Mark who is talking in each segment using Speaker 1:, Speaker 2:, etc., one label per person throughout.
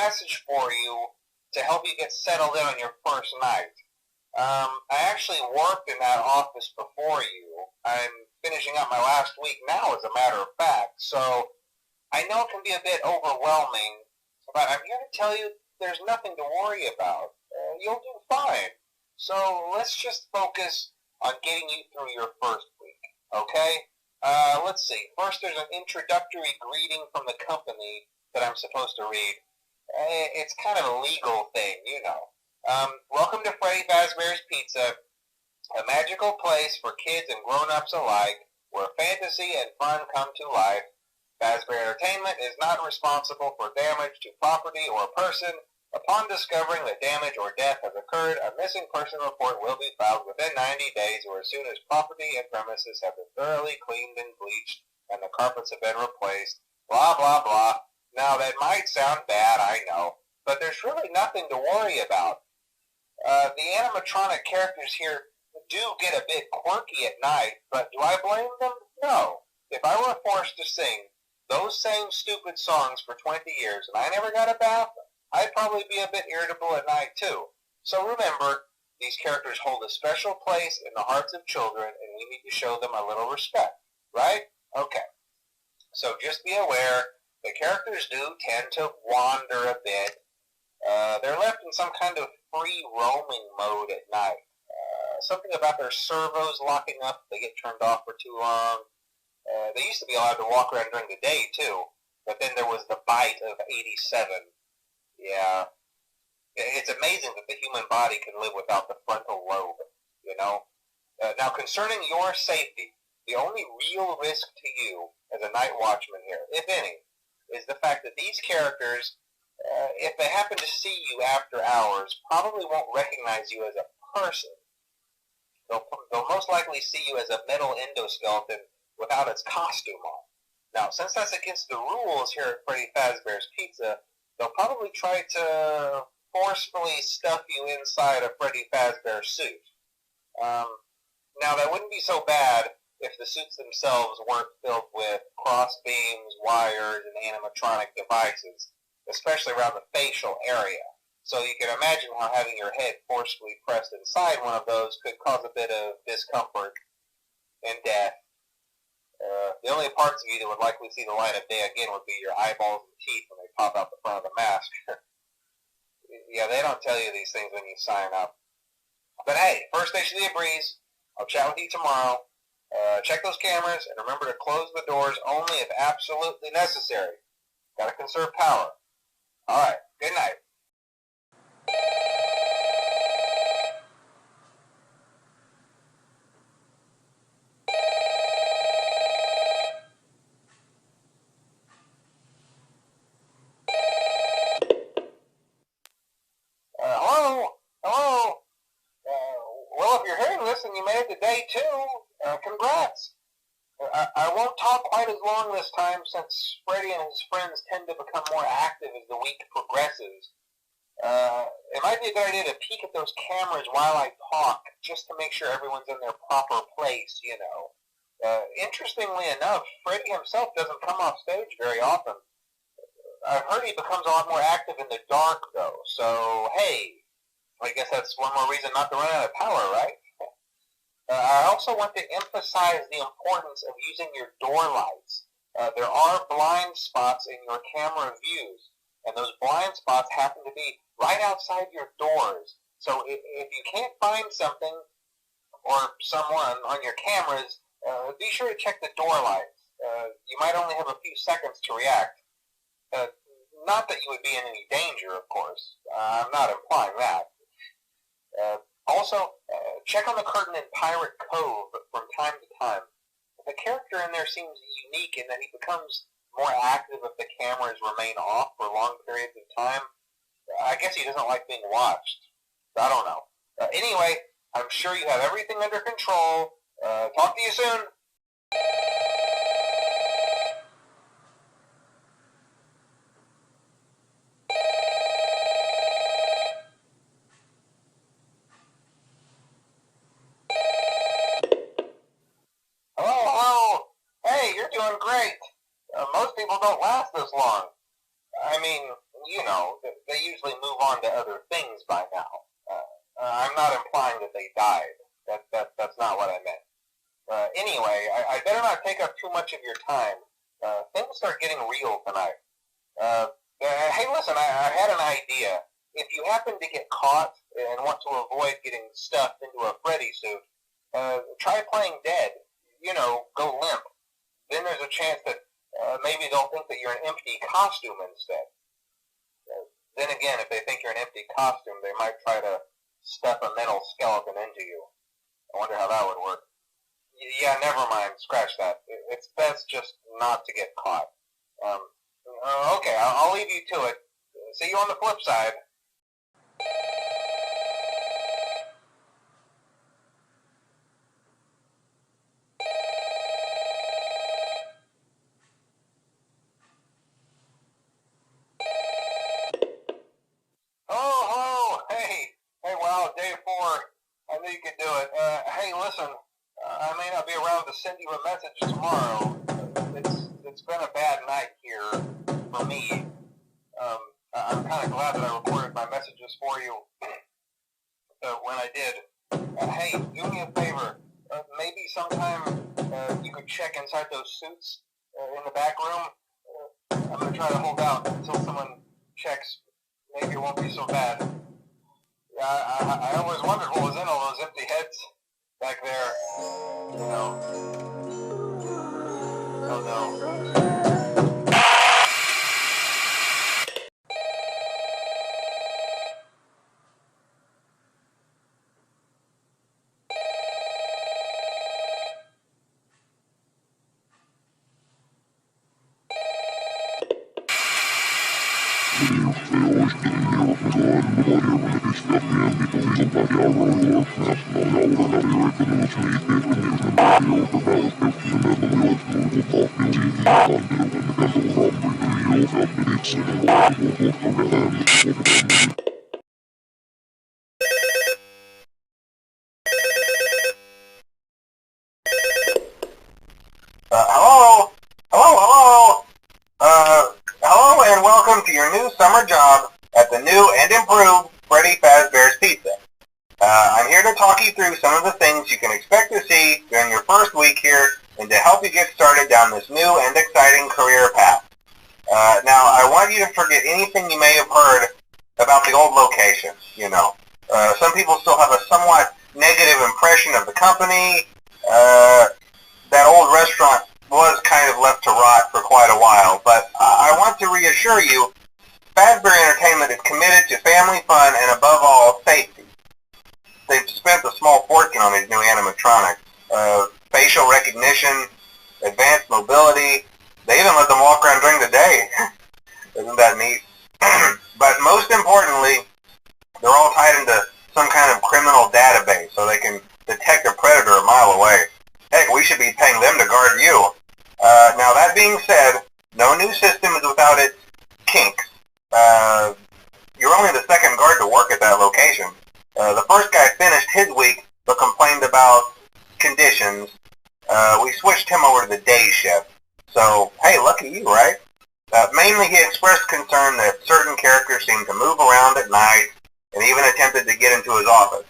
Speaker 1: message for you to help you get settled in on your first night. I actually worked in that office before you. I'm finishing up my last week now, as a matter of fact, so I know it can be a bit overwhelming, but I'm here to tell you there's nothing to worry about. You'll do fine. So let's just focus on getting you through your first week, okay? Let's see. First, there's an introductory greeting from the company that I'm supposed to read. It's kind of a legal thing, you know. Welcome to Freddy Fazbear's Pizza, a magical place for kids and grown-ups alike, where fantasy and fun come to life. Fazbear Entertainment is not responsible for damage to property or person. Upon discovering that damage or death has occurred, a missing person report will be filed within 90 days or as soon as property and premises have been thoroughly cleaned and bleached and the carpets have been replaced. Blah, blah, blah. Now, that might sound bad, I know, but there's really nothing to worry about. The animatronic characters here do get a bit quirky at night, but do I blame them? No. If I were forced to sing those same stupid songs for 20 years and I never got a bath, I'd probably be a bit irritable at night too. So remember, these characters hold a special place in the hearts of children and we need to show them a little respect, right? Okay. So just be aware, the characters do tend to wander a bit. They're left in some kind of free roaming mode at night. Something about their servos locking up if they get turned off for too long. They used to be allowed to walk around during the day too, but then there was the bite of 87. Yeah. It's amazing that the human body can live without the frontal lobe, you know? Now, concerning your safety, the only real risk to you as a night watchman here, if any, is the fact that these characters, if they happen to see you after hours, probably won't recognize you as a person. They'll most likely see you as a metal endoskeleton without its costume on. Now, since that's against the rules here at Freddy Fazbear's Pizza, they'll probably try to forcefully stuff you inside a Freddy Fazbear suit. Now, that wouldn't be so bad if the suits themselves weren't filled with cross beams, wires, and animatronic devices, especially around the facial area. So you can imagine how having your head forcefully pressed inside one of those could cause a bit of discomfort and death. The only parts of you that would likely see the light of day again would be your eyeballs and teeth when they pop out the front of the mask. Yeah, they don't tell you these things when you sign up. But hey, first station of the breeze. I'll chat with you tomorrow. Check those cameras, and remember to close the doors only if absolutely necessary. Gotta conserve power. Alright, good night. Hello? Well, if you're hearing this and you made it to day 2, congrats. I won't talk quite as long this time since Freddy and his friends tend to become more active as the week progresses. It might be a good idea to peek at those cameras while I talk, just to make sure everyone's in their proper place, you know. Interestingly enough, Freddy himself doesn't come off stage very often. I've heard he becomes a lot more active in the dark, though, so hey, I guess that's one more reason not to run out of power, right? I also want to emphasize the importance of using your door lights. There are blind spots in your camera views, and those blind spots happen to be right outside your doors. So if you can't find something or someone on your cameras, be sure to check the door lights. You might only have a few seconds to react. Not that you would be in any danger, of course. I'm not implying that. Also, check on the curtain in Pirate Cove from time to time. The character in there seems unique in that he becomes more active if the cameras remain off for long periods of time. I guess he doesn't like being watched. I don't know. Anyway, I'm sure you have everything under control. Talk to you soon. Hello. Hey, you're doing great. Most people don't last this long. I mean, you know, they usually move on to other things by now. I'm not implying that they died. That's not what I meant. Anyway, I better not take up too much of your time. Things start getting real tonight. Hey, listen, I had an idea. If you happen to get caught and want to avoid getting stuffed into a Freddy suit, try playing dead. You know, go limp. Then there's a chance that maybe they'll think that you're an empty costume instead. Then again, if they think you're an empty costume, they might try to stuff a metal skeleton into you. I wonder how that would work. Yeah, never mind. Scratch that. It's best just not to get caught. Okay, I'll leave you to it. See you on the flip side. Oh, hey, wow, day 4. I knew you could do it. Hey, listen, I may not be around to send you a message tomorrow. It's been a bad night here for me. I'm kind of glad that I recorded my messages for you when I did. Hey, do me a favor. Maybe sometime you could check inside those suits in the back room. I'm going to try to hold out until someone checks. Maybe it won't be so bad. I always wondered what was in all those empty heads back there. You know. Oh no. Hello and welcome to your new summer job at the new and improved Freddy Fazbear's Pizza. I'm here to talk you through some of the things you can expect to see during your first week here and to help you get started down this new and exciting career path. Now, I want you to forget anything you may have heard about the old location, you know. Some people still have a somewhat negative impression of the company. That old restaurant was kind of left to rot for quite a while, but I want to reassure you, Fazbear Entertainment is committed to family fun and above all, safety. They've spent a small fortune on these new animatronics. Facial recognition, advanced mobility, they even let them walk around during the day. Isn't that neat? But most importantly, they're all tied into some kind of criminal database so they can detect a predator a mile away. Heck, we should be paying them to guard you. Now that being said, no new system is without its kinks. You're only the second guard to work at that location. The first guy finished his week but complained about conditions. We switched him over to the day shift. So, hey, lucky you, right? Mainly he expressed concern that certain characters seemed to move around at night and even attempted to get into his office.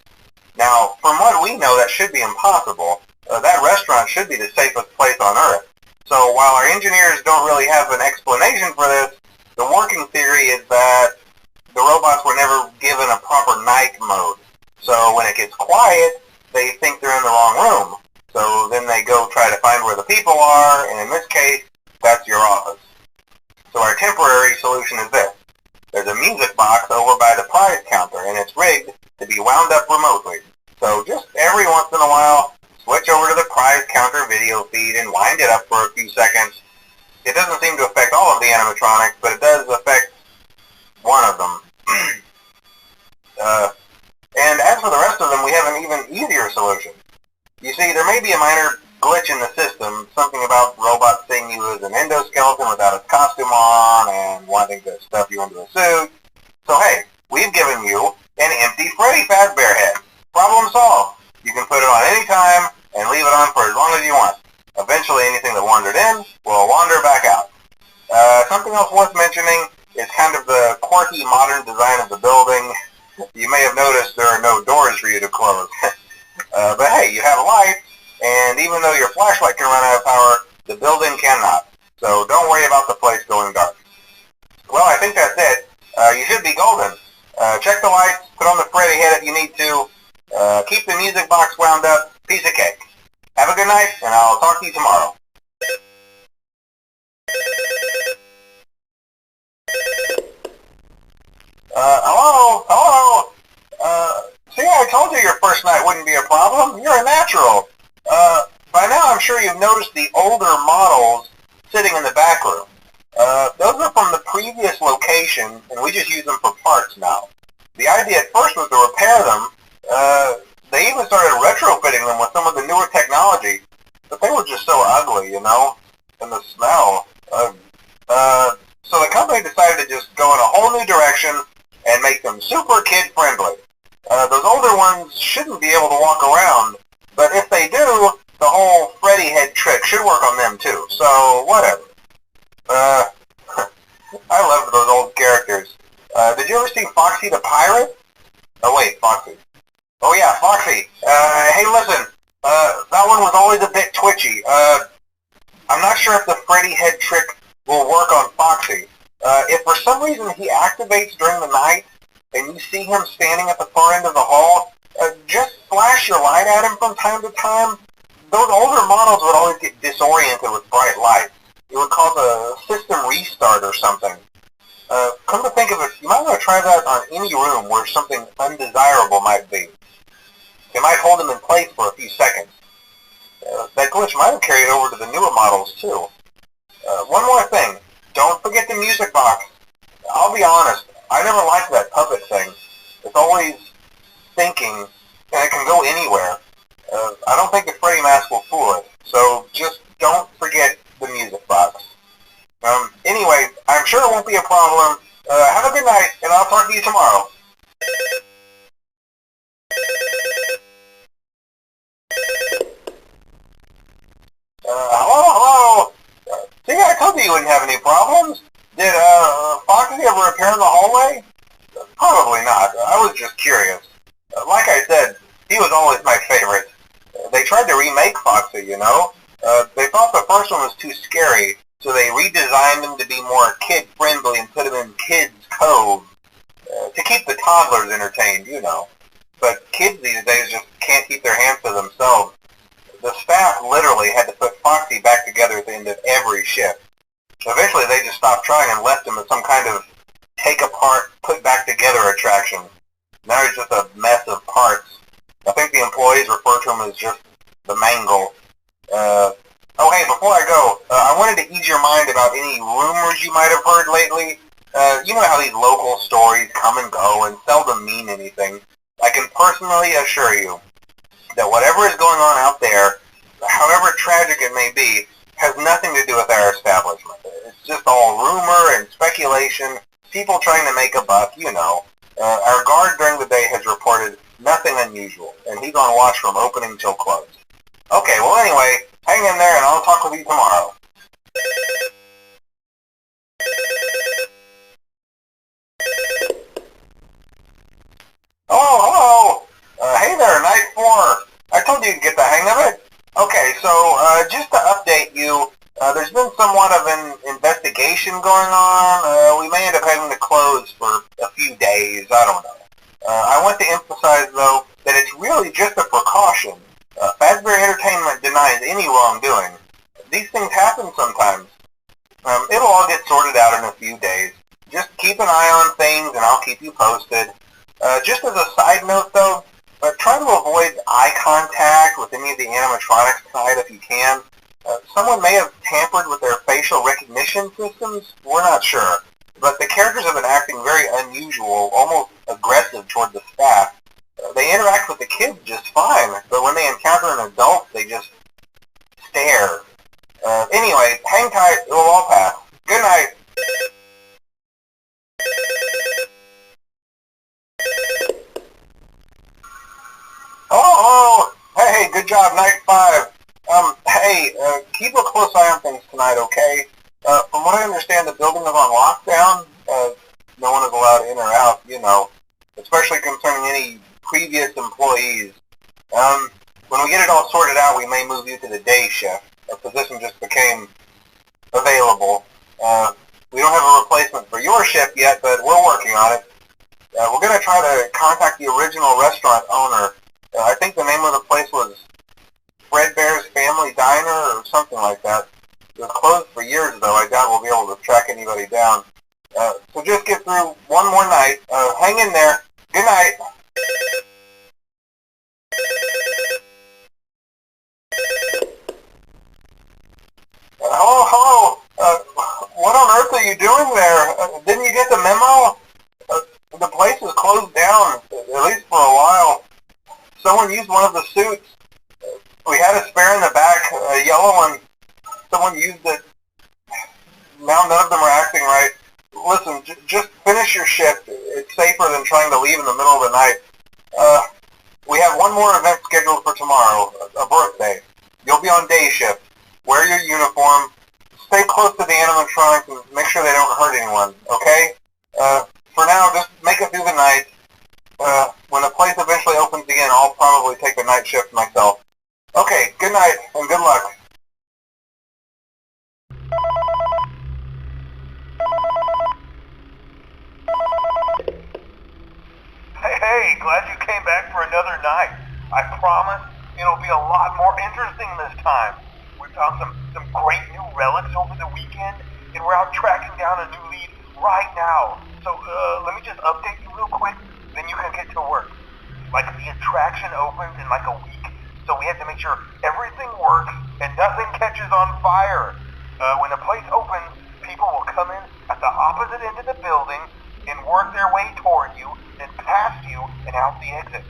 Speaker 1: Now, from what we know, that should be impossible. That restaurant should be the safest place on Earth. So while our engineers don't really have an explanation for this, the working theory is that the robots were never given a proper night mode. So when it gets quiet, they think they're in the wrong room. So then they go try to find where the people are, and in this case, that's your office. So our temporary solution is this. There's a music box over by the prize counter, and it's rigged to be wound up remotely. So just every once in a while, switch over to the prize counter video feed and wind it up for a few seconds. It doesn't seem to affect all of the animatronics, but it does affect one of them. And as for the rest of them, we have an even easier solution. You see, there may be a minor glitch in the system, something about robots seeing you as an endoskeleton without a costume on and wanting to stuff you into a suit. So hey, we've given you an empty Freddy Fazbear head. Problem solved. You can put it on any time and leave it on for as long as you want. Eventually anything that wandered in will wander back out. Something else worth mentioning, is kind of the quirky modern design of the building. You may have noticed there are no doors for you to close. But hey, you have a light, and even though your flashlight can run out of power, the building cannot. So don't worry about the place going dark. Well, I think that's it. You should be golden. Check the lights, put on the Freddy head if you need to. Keep the music box wound up. Piece of cake. Have a good night, and I'll talk to you tomorrow. Hello? See, I told you your first night wouldn't be a problem. You're a natural. By now I'm sure you've noticed the older models sitting in the back room. Those are from the previous location, and we just use them for parts now. The idea at first was to repair them. They even started retrofitting them with some of the newer technology, but they were just so ugly, you know, and the smell. So the company decided to just go in a whole new direction and make them super kid-friendly. Those older ones shouldn't be able to walk around, but if they do, the whole Freddy head trick should work on them too, so whatever. I loved those old characters. Did you ever see Foxy the Pirate? Oh wait, Foxy. Oh yeah, Foxy. Hey listen, that one was always a bit twitchy. I'm not sure if the Freddy head trick will work on Foxy. If for some reason he activates during the night, and you see him standing at the far end of the hall, just flash your light at him from time to time. Those older models would always get disoriented with bright lights. It would cause a system restart or something. Come to think of it, you might want to try that on any room where something undesirable might be. It might hold him in place for a few seconds. That glitch might have carried over to the newer models too. One more thing, don't forget the music box. I'll be honest, I never liked that puppet thing. It's always thinking, and it can go anywhere. I don't think the Freddy mask will fool it, so just don't forget the music box. Anyway, I'm sure it won't be a problem. Have a good night, and I'll talk to you tomorrow. Hello? See, I told you wouldn't have any problems. Did, Foxy ever appear in the hallway? Probably not. I was just curious. Like I said, he was always my favorite. They tried to remake Foxy, you know? They thought the first one was too scary, so they redesigned him to be more kid-friendly and put him in Kids Cove to keep the toddlers entertained, you know. But kids these days just can't keep their hands to themselves. The staff literally had to put Foxy back together at the end of every shift. Eventually they just stopped trying and left him as some kind of take-apart, put-back-together attraction. Now he's just a mess of parts. I think the employees refer to him as just the mangle. Oh hey, before I go, I wanted to ease your mind about any rumors you might have heard lately. You know how these local stories come and go and seldom mean anything. I can personally assure you that whatever is going on out there, however tragic it may be, has nothing to do with our establishment. It's just all rumor and speculation, people trying to make a buck, you know. Our guard during the day has reported nothing unusual, and he's on watch from opening till close. Okay, well anyway, hang in there and I'll talk with you tomorrow. Hello? Hey there, Night 4. I told you to get the hang of it. Okay, so just to update you, there's been somewhat of an investigation going on. We may end up having to close for a few days, I don't know. I want to emphasize, though, that it's really just a precaution. Fazbear Entertainment denies any wrongdoing. These things happen sometimes. It'll all get sorted out in a few days. Just keep an eye on things and I'll keep you posted. Just as a side note though, try to avoid eye contact with any of the animatronics tonight if you can. Someone may have tampered with their facial recognition systems. We're not sure. But the characters have been acting very unusual, almost aggressive toward the staff. They interact with the kids just fine, but when they encounter an adult, they just stare. Anyway, hang tight, it will all pass. Good night. Hello? Hey, good job, Night 5. Keep a close eye on things tonight, okay? From what I understand, the building is on lockdown, no one is allowed in or out, you know, especially concerning any previous employees. When we get it all sorted out, we may move you to the day shift. A position just became available. We don't have a replacement for your shift yet, but we're working on it. We're going to try to contact the original restaurant owner. I think the name of the place was Fredbear's Family Diner or something like that. It was closed for years, though. I doubt we'll be able to track anybody down. So just get through one more night. Hang in there. Good night. Hello. What on earth are you doing there? Didn't you get the memo? The place is closed down, at least for a while. Someone used one of the suits. We had a spare in the back, a yellow one. Someone used it. Now none of them are acting right. Listen, just finish your shift. It's safer than trying to leave in the middle of the night. We have one more event scheduled for tomorrow, a birthday. You'll be on day shift. Wear your uniform. Stay close to the animatronics and make sure they don't hurt anyone, okay? For now, just make it through the night. When the place eventually opens again, I'll probably take the night shift myself. Okay, good night and good luck.
Speaker 2: Hey, glad you came back for another night. I promise it'll be a lot more interesting this time. We found some great new relics over the weekend, and we're out tracking down a new lead right now. So let me just update you real quick, then you can get to work. Like, the attraction opens in like a week, so we have to make sure everything works and nothing catches on fire. When the place opens, people will come in at the opposite end of the building and work their way toward you, then past you, and out the exit.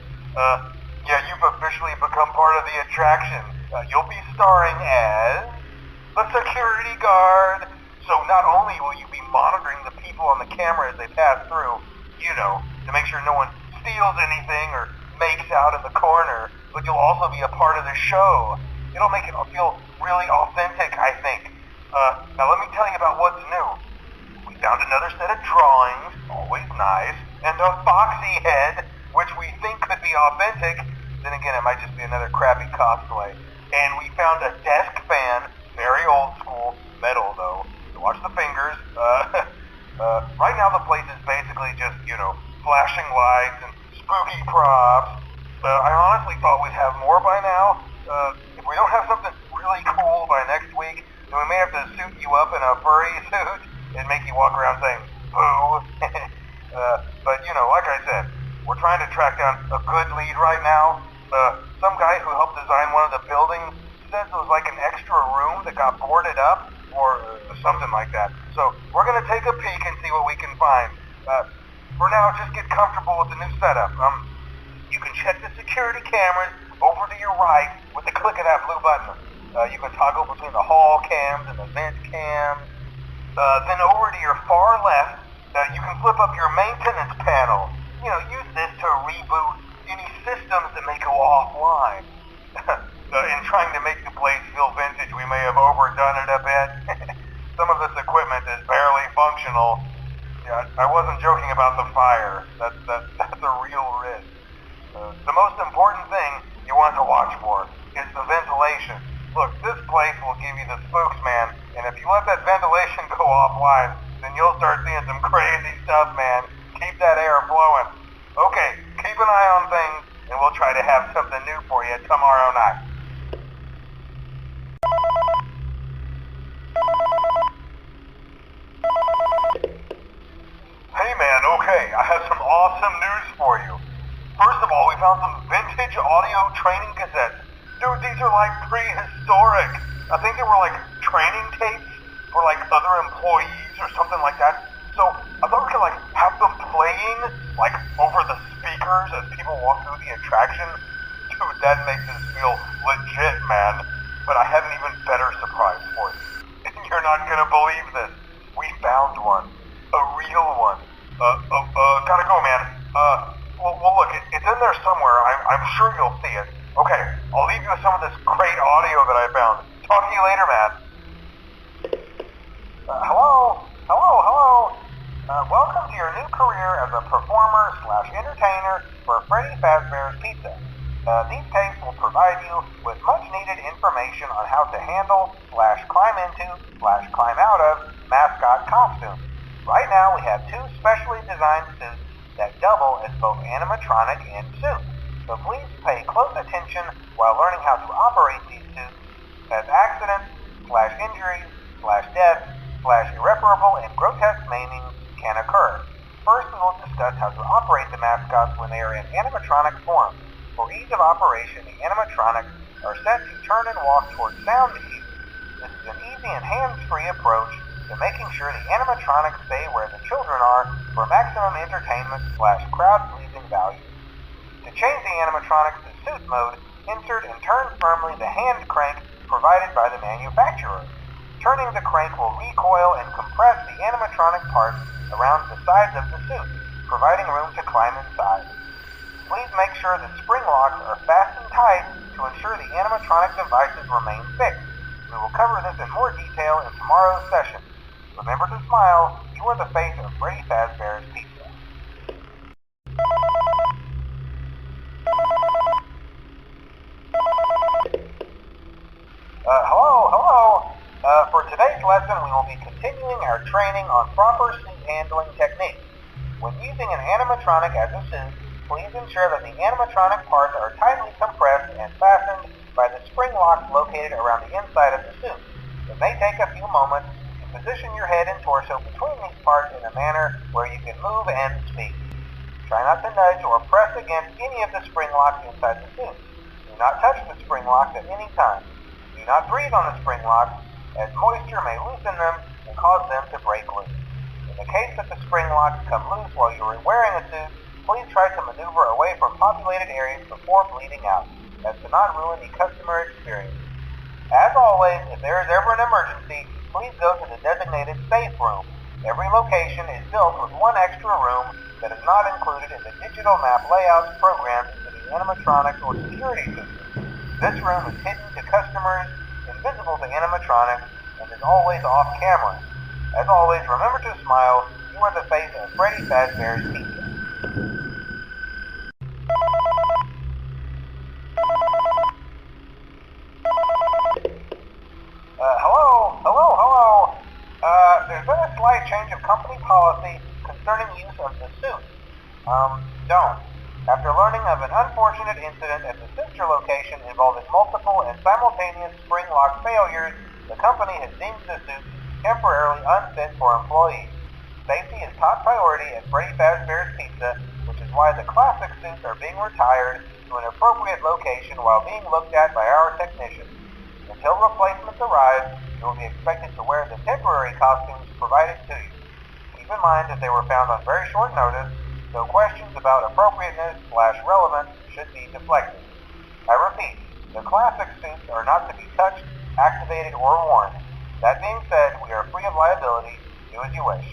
Speaker 2: Yeah, you've officially become part of the attraction. You'll be starring as the security guard. So not only will you be monitoring the people on the camera as they pass through, you know, to make sure no one steals anything or makes out in the corner, but you'll also be a part of the show. It'll make it feel really authentic, I think. Now let me tell you about what's new. We found another set of drawings, always nice, and a foxy head, which we think could be authentic. Then again, it might just be another crappy cosplay. And we found a desk fan, very old school, metal though. So watch the fingers. Right now the place is basically just, you know, flashing lights and spooky props. I honestly thought we'd have more by now. If we don't have something really cool by next week, then we may have to suit you up in a furry suit and make you walk around saying, boo. But, you know, like I said, we're trying to track down a good lead right now. Some guy who helped design one of the buildings says it was like an extra room that got boarded up, or something like that. So we're going to take a peek and see what we can find. For now, just get comfortable with the new setup. You can check the security cameras over to your right with the click of that blue button. You can toggle between the hall cams and the vent cams. Then over to your far left, you can flip up your maintenance panel. You know, use this to reboot any systems that may go offline. In trying to make the place feel vintage, we may have overdone it a bit. Some of this equipment is barely functional. Yeah, I wasn't joking about the fire. That's a real risk. The most important thing you want to watch for is the ventilation. Look, this place will give you the spooks, man, and if you let that ventilation go offline, then you'll start seeing some crazy stuff, man. Keep that air flowing. Okay, keep an eye on things, and we'll try to have something new for you tomorrow night. Hey man, okay, I have some awesome news for you. First of all, we found some vintage audio training cassettes. Dude, these are like prehistoric. I think they were like training tapes for like other employees or something like that. So I thought we could like have them playing like over the speakers as people walk through the attraction. Dude, that makes us feel legit, man. But I have an even better surprise for you. You're not gonna believe this. We found one. A real one. Gotta go, man. Well look, it's in there somewhere. I'm sure you'll see it. Okay, I'll leave you with some of this great audio that I found. Talk to you later, man. Hello? how to handle / climb into / climb out of mascot costumes. Right now we have 2 specially designed suits that double as both animatronic and suit. So please pay close attention while learning how to operate these suits, as accidents / injuries / deaths / irreparable and grotesque maimings can occur. First, we will discuss how to operate the mascots when they are in animatronic form. For ease of operation, the animatronics are set to turn and walk towards sound cues. This is an easy and hands-free approach to making sure the animatronics stay where the children are for maximum entertainment / crowd-pleasing value. To change the animatronics to suit mode, insert and turn firmly the hand crank provided by the manufacturer. Turning the crank will recoil and compress the animatronic parts around the sides of the suit, providing room to climb inside. Please make sure the spring locks are fastened tight to ensure the animatronic devices remain fixed. We will cover this in more detail in tomorrow's session. Remember to smile. You are the face of Freddy Fazbear's Pizza. Hello. For today's lesson, we will be continuing our training on proper suit handling techniques. When using an animatronic as a suit, please ensure that the animatronic parts are tightly compressed and fastened by the spring locks located around the inside of the suit. It may take a few moments to position your head and torso between these parts in a manner where you can move and speak. Try not to nudge or press against any of the spring locks inside the suit. Do not touch the spring locks at any time. Do not breathe on the spring locks, as moisture may loosen them and cause them to break loose. In the case that the spring locks come loose while you are wearing a suit, please try to maneuver away from populated areas before bleeding out, as to not ruin the customer experience. As always, if there is ever an emergency, please go to the designated safe room. Every location is built with one extra room that is not included in the digital map layouts programmed into the animatronics or security system. This room is hidden to customers, invisible to animatronics, and is always off camera. As always, remember to smile. You are the face of Freddy Fazbear's Pizza. Hello. There's been a slight change of company policy concerning use of the suit. Don't. After learning of an unfortunate incident at the sister location involving multiple and simultaneous spring lock failures, the company has deemed the suit temporarily unfit for employees. Safety is top priority at Freddy Fazbear's Pizza, which is why the classic suits are being retired to an appropriate location while being looked at by our technicians. Until replacements arrive, you will be expected to wear the temporary costumes provided to you. Keep in mind that they were found on very short notice, so questions about appropriateness / relevance should be deflected. I repeat, the classic suits are not to be touched, activated, or worn. That being said, we are free of liability. Do as you wish.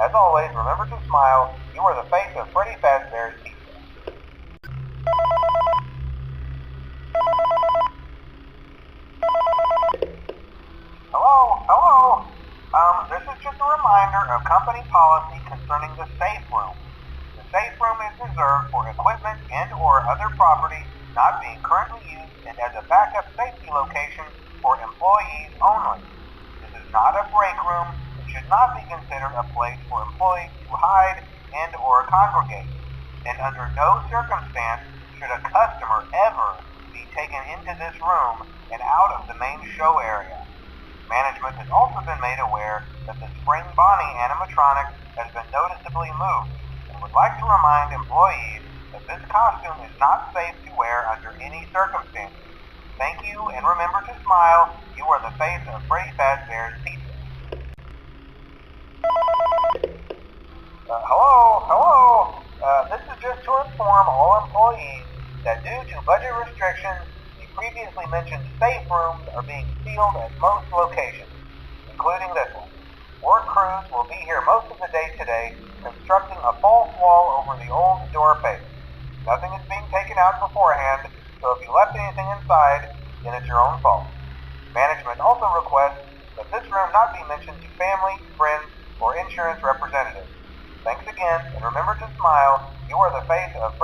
Speaker 2: As always, remember to smile. You are the face of Freddy Fazbear's Pizza. Hello. This is just a reminder of company policy concerning the safe room. The safe room is reserved for equipment and or other property not being currently used and as a backup safety location for employees only. This is not a break room and should not be considered a place for employees to hide and or congregate. And under no circumstance should a customer ever be taken into this room and out of the main show area. Management has also been made aware that the Spring Bonnie animatronic has been noticeably moved and would like to remind employees that this costume is not safe to wear under any circumstances. Thank you, and remember to smile. You are the face of Freddy Fazbear's Pizza. Hello. This is just to inform all employees that due to budget restrictions, previously mentioned safe rooms are being sealed at most locations, including this one. Work crews will be here most of the day today, constructing a false wall over the old door face. Nothing is being taken out beforehand, so if you left anything inside, then it's your own fault. Management also requests that this room not be mentioned to family, friends, or insurance representatives. Thanks again, and remember to smile. You are the face of